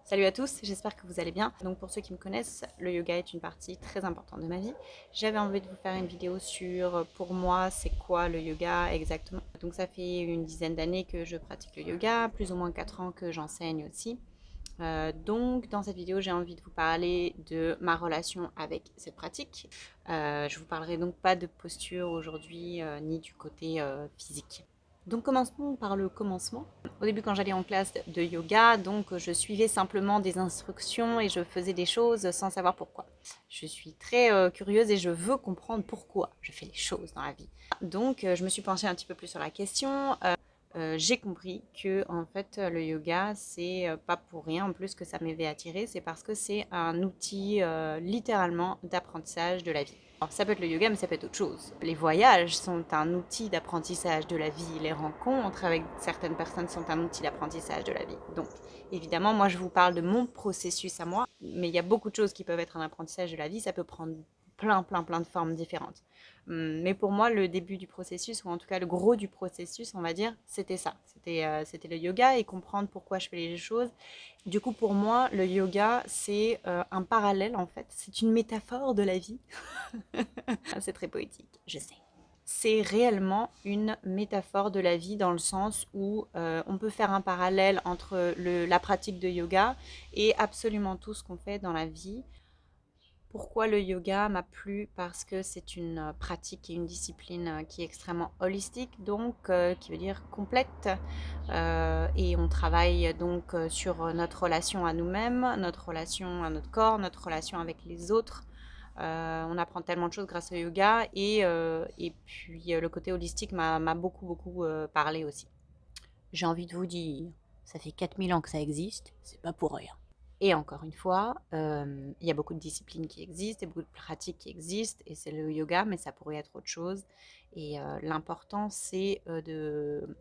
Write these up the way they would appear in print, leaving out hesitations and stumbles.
Salut à tous, j'espère que vous allez bien. Donc pour ceux qui me connaissent, le yoga est une partie très importante de ma vie. J'avais envie de vous faire une vidéo sur pour moi c'est quoi le yoga exactement. Donc ça fait une dizaine d'années que je pratique le yoga, plus ou moins 4 ans que j'enseigne aussi. Donc dans cette vidéo j'ai envie de vous parler de ma relation avec cette pratique. Je vous parlerai donc pas de posture aujourd'hui ni du côté physique. Donc commençons par le commencement. Au début quand j'allais en classe de yoga, donc je suivais simplement des instructions et je faisais des choses sans savoir pourquoi. Je suis très curieuse et je veux comprendre pourquoi je fais les choses dans la vie. Donc je me suis penchée un petit peu plus sur la question. J'ai compris que en fait le yoga c'est pas pour rien en plus que ça m'avait attiré, c'est parce que c'est un outil littéralement d'apprentissage de la vie. Alors, ça peut être le yoga, mais ça peut être autre chose. Les voyages sont un outil d'apprentissage de la vie. Les rencontres avec certaines personnes sont un outil d'apprentissage de la vie. Donc, évidemment, moi, je vous parle de mon processus à moi, mais il y a beaucoup de choses qui peuvent être un apprentissage de la vie. Ça peut prendre plein de formes différentes. Mais pour moi, le début du processus, ou en tout cas le gros du processus, on va dire, c'était ça. C'était le yoga et comprendre pourquoi je fais les choses. Du coup, pour moi, le yoga, c'est un parallèle, en fait. C'est une métaphore de la vie. C'est très poétique, je sais. C'est réellement une métaphore de la vie dans le sens où on peut faire un parallèle entre la pratique de yoga et absolument tout ce qu'on fait dans la vie. Pourquoi le yoga m'a plu? Parce que c'est une pratique et une discipline qui est extrêmement holistique, donc qui veut dire complète. Et on travaille donc sur notre relation à nous-mêmes, notre relation à notre corps, notre relation avec les autres. On apprend tellement de choses grâce au yoga et puis le côté holistique m'a beaucoup parlé aussi. J'ai envie de vous dire, ça fait 4000 ans que ça existe, c'est pas pour rien. Et encore une fois, il y a beaucoup de disciplines qui existent et beaucoup de pratiques qui existent, et c'est le yoga, mais ça pourrait être autre chose. Et l'important, c'est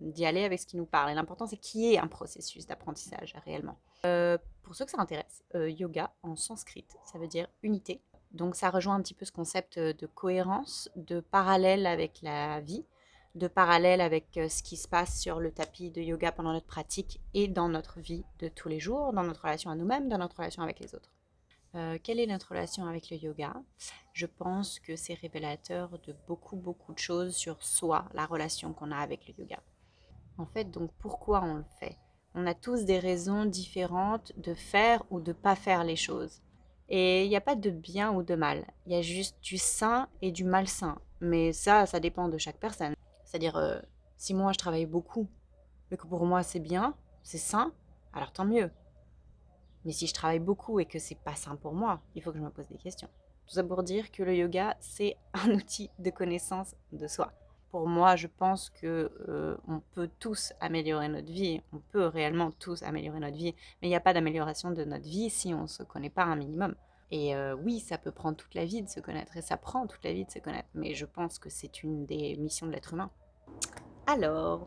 d'y aller avec ce qui nous parle. Et l'important, c'est qu'il y ait un processus d'apprentissage réellement. Pour ceux que ça intéresse, yoga en sanskrit, ça veut dire unité. Donc ça rejoint un petit peu ce concept de cohérence, de parallèle avec la vie, de parallèle avec ce qui se passe sur le tapis de yoga pendant notre pratique et dans notre vie de tous les jours, dans notre relation à nous-mêmes, dans notre relation avec les autres. Quelle est notre relation avec le yoga? Je pense que c'est révélateur de beaucoup de choses sur soi, la relation qu'on a avec le yoga. En fait, donc pourquoi on le fait? On a tous des raisons différentes de faire ou de pas faire les choses. Et il n'y a pas de bien ou de mal. Il y a juste du sain et du malsain. Mais ça dépend de chaque personne. C'est-à-dire, si moi je travaille beaucoup, mais que pour moi c'est bien, c'est sain, alors tant mieux. Mais si je travaille beaucoup et que c'est pas sain pour moi, il faut que je me pose des questions. Tout ça pour dire que le yoga, c'est un outil de connaissance de soi. Pour moi, je pense que on peut tous améliorer notre vie. On peut réellement tous améliorer notre vie, mais il n'y a pas d'amélioration de notre vie si on ne se connaît pas un minimum. Et oui, ça peut prendre toute la vie de se connaître, et ça prend toute la vie de se connaître. Mais je pense que c'est une des missions de l'être humain. Alors,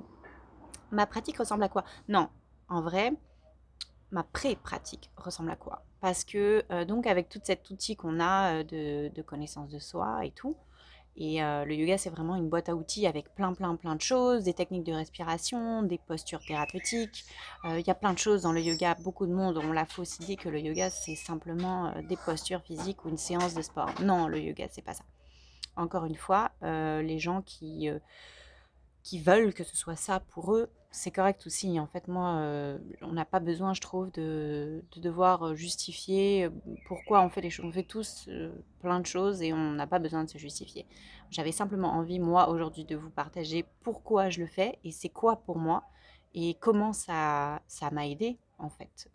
ma pratique ressemble à quoi? Non, en vrai, ma pré-pratique ressemble à quoi? Parce que donc avec tout cet outil qu'on a de connaissance de soi et tout, et le yoga c'est vraiment une boîte à outils avec plein de choses, des techniques de respiration, des postures thérapeutiques. Il y a plein de choses dans le yoga. Beaucoup de monde ont la fausse idée que le yoga c'est simplement des postures physiques ou une séance de sport. Non, le yoga c'est pas ça. Encore une fois, les gens qui veulent que ce soit ça pour eux, c'est correct aussi. En fait, moi, on n'a pas besoin, je trouve, de devoir justifier pourquoi on fait les choses. On fait tous plein de choses et on n'a pas besoin de se justifier. J'avais simplement envie, moi, aujourd'hui, de vous partager pourquoi je le fais et c'est quoi pour moi et comment ça m'a aidé, en fait,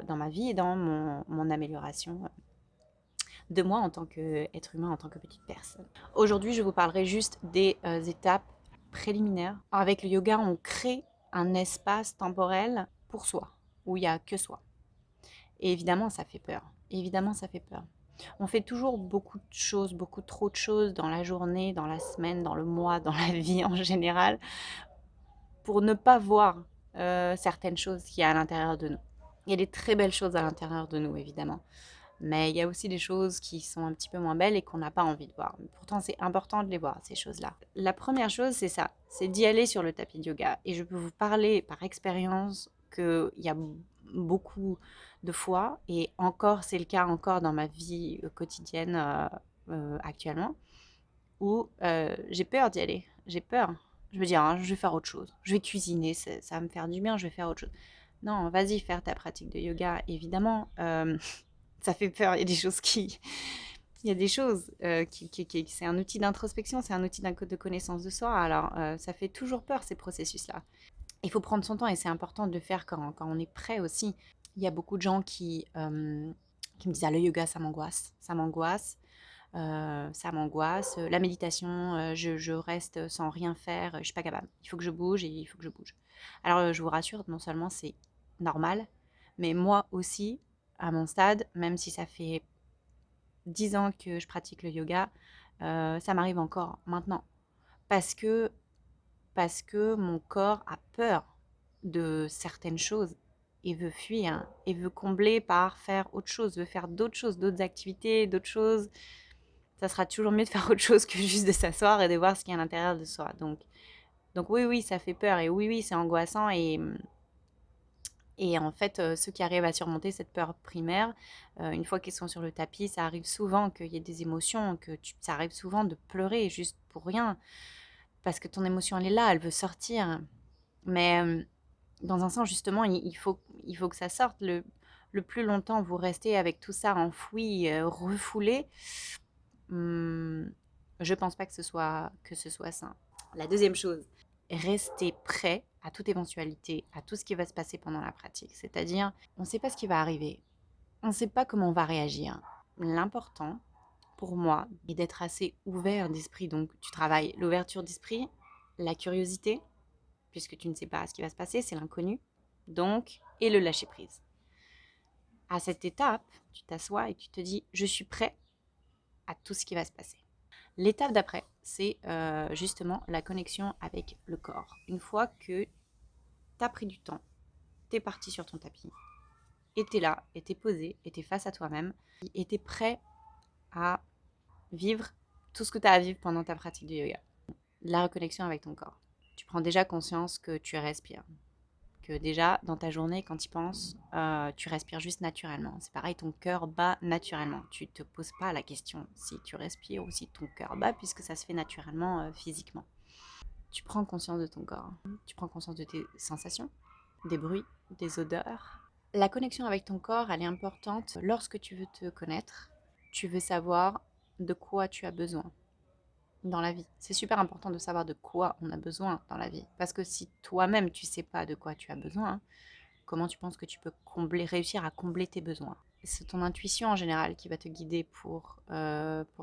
dans ma vie et dans mon amélioration de moi en tant qu'être humain, en tant que petite personne. Aujourd'hui, je vous parlerai juste des étapes préliminaires. Avec le yoga, on crée un espace temporel pour soi, où il n'y a que soi. Et évidemment, ça fait peur. Évidemment, ça fait peur. On fait toujours beaucoup de choses, beaucoup trop de choses dans la journée, dans la semaine, dans le mois, dans la vie en général, pour ne pas voir certaines choses qu'il y a à l'intérieur de nous. Il y a des très belles choses à l'intérieur de nous, évidemment. Mais il y a aussi des choses qui sont un petit peu moins belles et qu'on n'a pas envie de voir. Pourtant, c'est important de les voir, ces choses-là. La première chose, c'est ça, c'est d'y aller sur le tapis de yoga. Et je peux vous parler par expérience qu'il y a beaucoup de fois, et encore, c'est le cas encore dans ma vie quotidienne actuellement, où j'ai peur d'y aller. J'ai peur. Je me dis, ah, je vais faire autre chose. Je vais cuisiner, ça va me faire du bien, je vais faire autre chose. Non, vas-y, faire ta pratique de yoga, évidemment. Ça fait peur, il y a des choses qui... Il y a des choses c'est un outil d'introspection, c'est un outil de connaissance de soi. Alors, ça fait toujours peur, ces processus-là. Il faut prendre son temps et c'est important de le faire quand on est prêt aussi. Il y a beaucoup de gens qui me disent, ah, le yoga, ça m'angoisse. Ça m'angoisse. Ça m'angoisse. La méditation, je reste sans rien faire, je suis pas capable. Il faut que je bouge et il faut que je bouge. Alors, je vous rassure, non seulement c'est normal, mais moi aussi, à mon stade, même si ça fait 10 ans que je pratique le yoga, ça m'arrive encore maintenant. Parce que, parce que mon corps a peur de certaines choses et veut fuir et veut combler par faire autre chose, veut faire d'autres choses, d'autres activités, d'autres choses. Ça sera toujours mieux de faire autre chose que juste de s'asseoir et de voir ce qu'il y a à l'intérieur de soi. Donc oui, oui, ça fait peur et oui, oui, c'est angoissant et en fait, ceux qui arrivent à surmonter cette peur primaire, une fois qu'ils sont sur le tapis, ça arrive souvent qu'il y ait des émotions, ça arrive souvent de pleurer juste pour rien, parce que ton émotion, elle est là, elle veut sortir. Mais dans un sens, justement, il faut que ça sorte. Le plus longtemps vous restez avec tout ça enfoui, refoulé, je pense pas que ce soit sain. La deuxième chose, rester prêt à toute éventualité, à tout ce qui va se passer pendant la pratique. C'est-à-dire, on ne sait pas ce qui va arriver, on ne sait pas comment on va réagir. L'important, pour moi, est d'être assez ouvert d'esprit. Donc, tu travailles l'ouverture d'esprit, la curiosité, puisque tu ne sais pas ce qui va se passer, c'est l'inconnu. Donc, et le lâcher-prise. À cette étape, tu t'assois et tu te dis, je suis prêt à tout ce qui va se passer. L'étape d'après, c'est justement la connexion avec le corps. Une fois que tu as pris du temps, tu es parti sur ton tapis, et tu es là, et tu es posé, et tu es face à toi-même, et tu es prêt à vivre tout ce que tu as à vivre pendant ta pratique de yoga. La reconnexion avec ton corps. Tu prends déjà conscience que tu respires. Que déjà, dans ta journée, quand tu penses, tu respires juste naturellement. C'est pareil, ton cœur bat naturellement. Tu ne te poses pas la question si tu respires ou si ton cœur bat, puisque ça se fait naturellement physiquement. Tu prends conscience de ton corps. Tu prends conscience de tes sensations, des bruits, des odeurs. La connexion avec ton corps, elle est importante lorsque tu veux te connaître. Tu veux savoir de quoi tu as besoin dans la vie. C'est super important de savoir de quoi on a besoin dans la vie. Parce que si toi-même, tu ne sais pas de quoi tu as besoin, comment tu penses que tu peux réussir à combler tes besoins? C'est ton intuition en général qui va te guider pour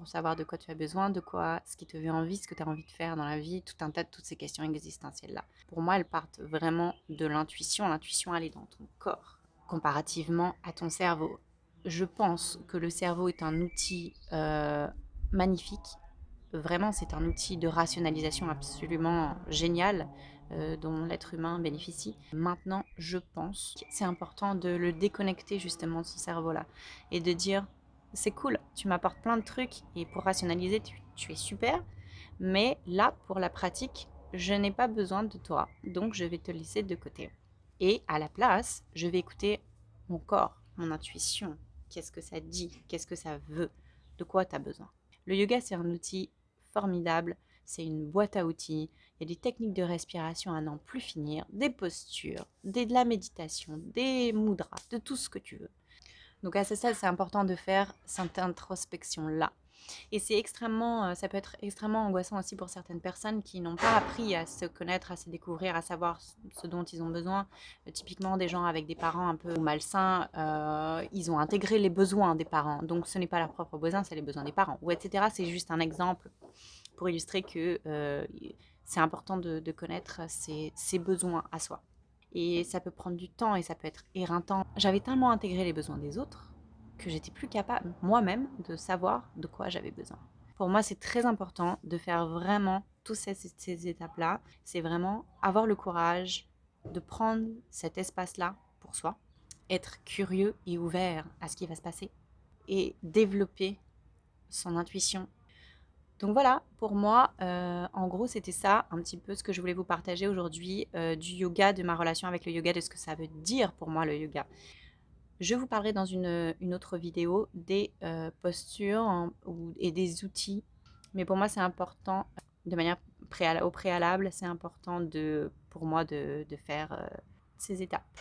savoir de quoi tu as besoin, de quoi, ce qui te fait envie, ce que tu as envie de faire dans la vie, tout un tas de toutes ces questions existentielles-là. Pour moi, elles partent vraiment de l'intuition. L'intuition, elle est dans ton corps, comparativement à ton cerveau. Je pense que le cerveau est un outil magnifique. Vraiment, c'est un outil de rationalisation absolument génial dont l'être humain bénéficie. Maintenant, je pense que c'est important de le déconnecter justement de ce cerveau-là et de dire, c'est cool, tu m'apportes plein de trucs et pour rationaliser, tu es super, mais là, pour la pratique, je n'ai pas besoin de toi, donc je vais te laisser de côté. Et à la place, je vais écouter mon corps, mon intuition. Qu'est-ce que ça dit? Qu'est-ce que ça veut? De quoi tu as besoin? Le yoga, c'est un outil formidable, c'est une boîte à outils, il y a des techniques de respiration à n'en plus finir, des postures, de la méditation, des mudras, de tout ce que tu veux. Donc à ce stade, c'est important de faire cette introspection-là. Et ça peut être extrêmement angoissant aussi pour certaines personnes qui n'ont pas appris à se connaître, à se découvrir, à savoir ce dont ils ont besoin. Typiquement, des gens avec des parents un peu malsains, ils ont intégré les besoins des parents. Donc, ce n'est pas leurs propres besoins, c'est les besoins des parents. Ou etc. C'est juste un exemple pour illustrer que c'est important de connaître ses besoins à soi. Et ça peut prendre du temps et ça peut être éreintant. J'avais tellement intégré les besoins des autres que j'étais plus capable moi-même de savoir de quoi j'avais besoin. Pour moi, c'est très important de faire vraiment toutes ces étapes-là. C'est vraiment avoir le courage de prendre cet espace-là pour soi, être curieux et ouvert à ce qui va se passer et développer son intuition Donc voilà, pour moi, en gros, c'était ça un petit peu ce que je voulais vous partager aujourd'hui, du yoga, de ma relation avec le yoga, de ce que ça veut dire pour moi le yoga. Je vous parlerai dans une autre vidéo des postures et des outils. Mais pour moi, c'est important, de manière au préalable, c'est important pour moi de faire ces étapes.